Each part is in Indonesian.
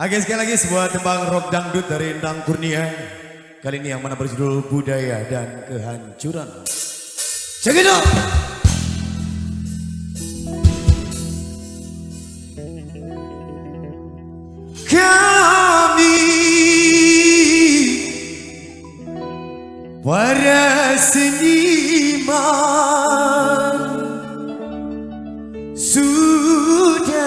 Oke, sekali lagi sebuah tembang rock dangdut dari Endang Kurnia. Kali ini yang mana berjudul Budaya dan Kehancuran. Check it out! Kami para seniman sudah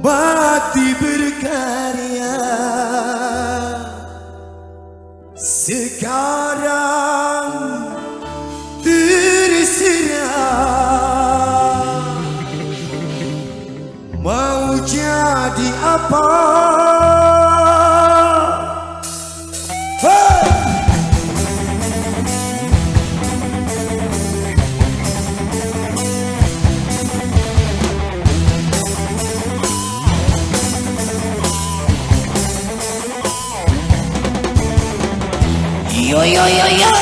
mati berkarya, sekarang terserah mau jadi apa. Yo yo yo yo.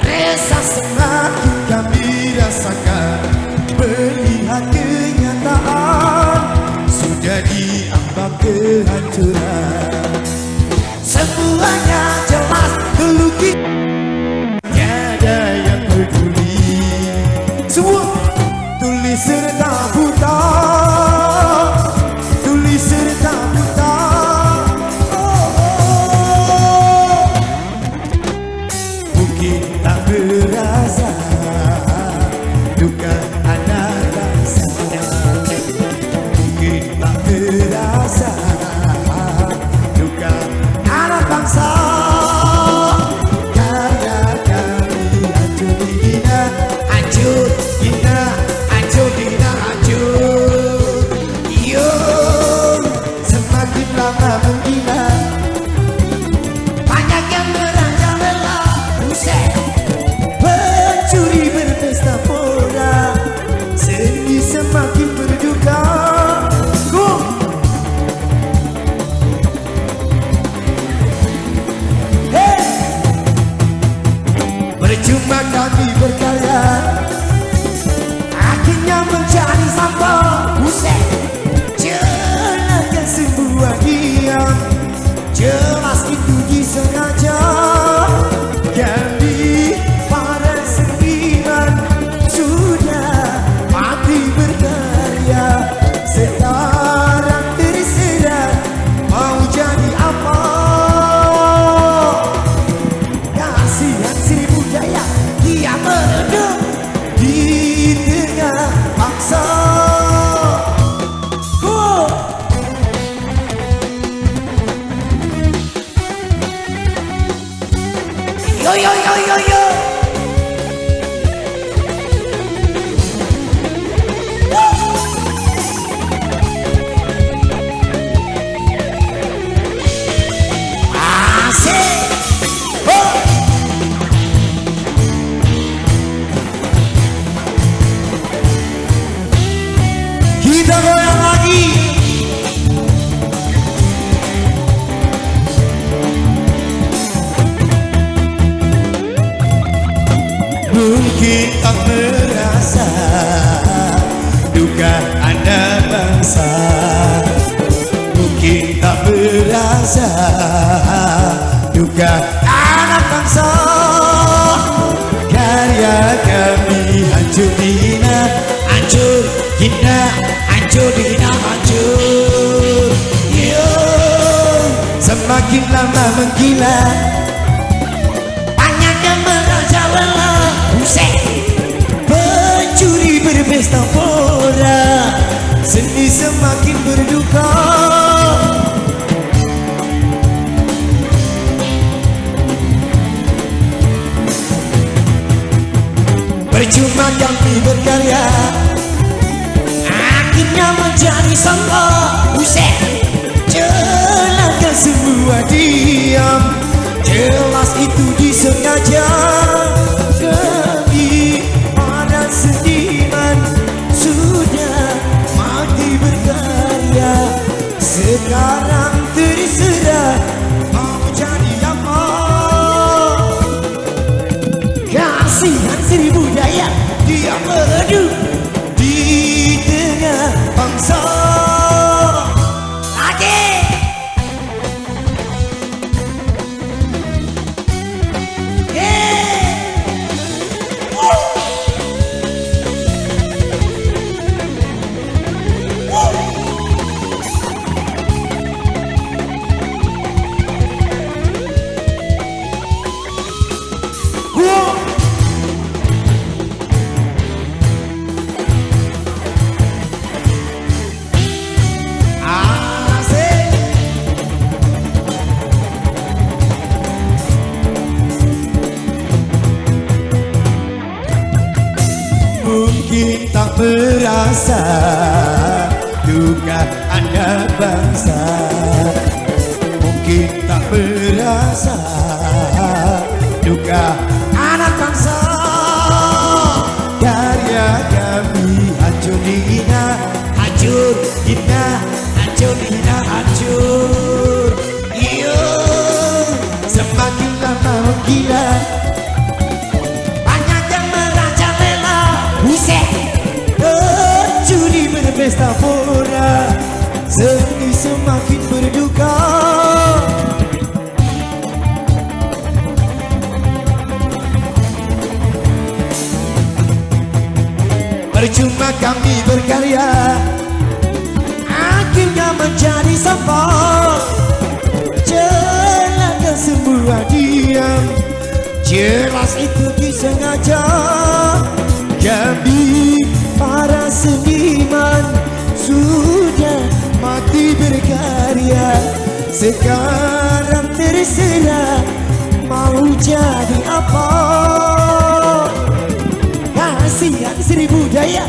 Resah semakin kami rasakan melihat kenyataan sudah diambang kehancuran. Semuanya jelas terlukis, tiada yang peduli. Semua tulis serta buta, tulis serta buta. Mungkin tak berasa duka anak bangsa, mungkin tak terasa duka anak bangsa. Karya kami hancur dina, hancur dina, hancur dina, hancur. Yo, semakin lama menggila, banyak yang merajalela. Buset, pencuri berpesta pora, seni semakin berduka. Go! Hey! Percuma kami berkarya, akhirnya menjadi sampah. Buset, jelaskan semua diam, jelas itu disengaja. Kami para seniman sudah mati berkarya, sekarang terserah mau jadi apa. Kasihan Sri Budaya, dia meredup di tengah bangsa. Yo yo yo yo yo. Asik. Oh. Kita goyang lagi. Mungkin tak merasa duka anak bangsa, mungkin tak merasa duka anak bangsa. Karya kami hancur dina, hancur dina, hancur dina, hancur. Yo, semakin lama menggila, Banyak yang merajalela. Buset, pencuri berpesta pora, seni semakin berduka. Percuma kami berkarya, akhirnya menjadi sampah. buset. Jelaskan semua diam, jelaskan seribu daya. Dia Merdu di tengah bangsa. lagi. Mungkin tak berasa duka anak bangsa. Mungkin tak berasa duka anak bangsa. Karya kami hancur hina, Hancur, hina, hancur, hina, hancur. iyo. Semakin lama menggila, Banyak yang merajalela. Buset. judi berpesta pora, seni semakin berduka. Percuma kami berkarya, akhirnya menjadi sampah. Celaka semua diam, jelas itu disengaja. Kami para seniman sudah mati berkarya. Sekarang terserah mau jadi apa. Kasihan seribu daya.